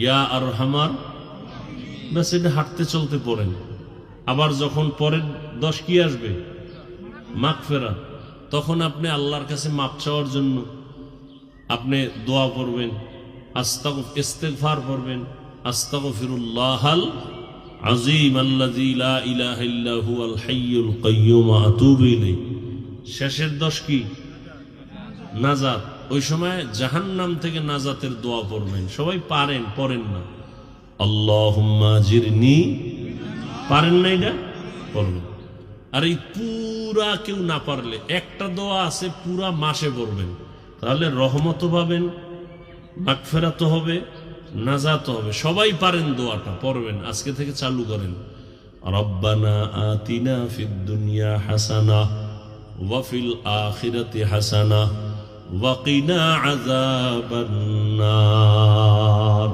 ইয়া আরহামার, ব্যাস এটা হাঁটতে চলতে পড়েন। আবার যখন পরের 10 কি আসবে, মাগফিরাত, তখন আপনি আল্লাহর কাছে মাপ চাওয়ার জন্য আপনি দোয়া করবেন, ইস্তিগফার করবেন, আস্তাগফিরুল্লাহাল আযীম আল্লাযী লা ইলাহা ইল্লা হুয়াল হাইয়ুল কাইয়্যুম ওয়া আতুবু ইলাইহি। শেষের 10 কি, নাজাত। ওই সময় জাহান্নাম থেকে নাজাতের দোয়া পড়বেন। সবাই পারেন, পড়েন না। আল্লাহুম্মা জিরনি, পারেন না এটা পড়বেন। আর এই পুরা কেউ না পারলে একটা দোয়া আছে, পুরা মাসে পড়বেন, তাহলে রহমত পাবেন, মাগফিরাত হবে, নাজাত হবে। সবাই পারেন দোয়াটা, পড়বেন। আজকে থেকে চালু করেন। রব্বানা আতিনা ফিদ দুনিয়া হাসানা ওয়া ফিল আখিরাতি হাসানা ওয়া কিনা আযাবান নার।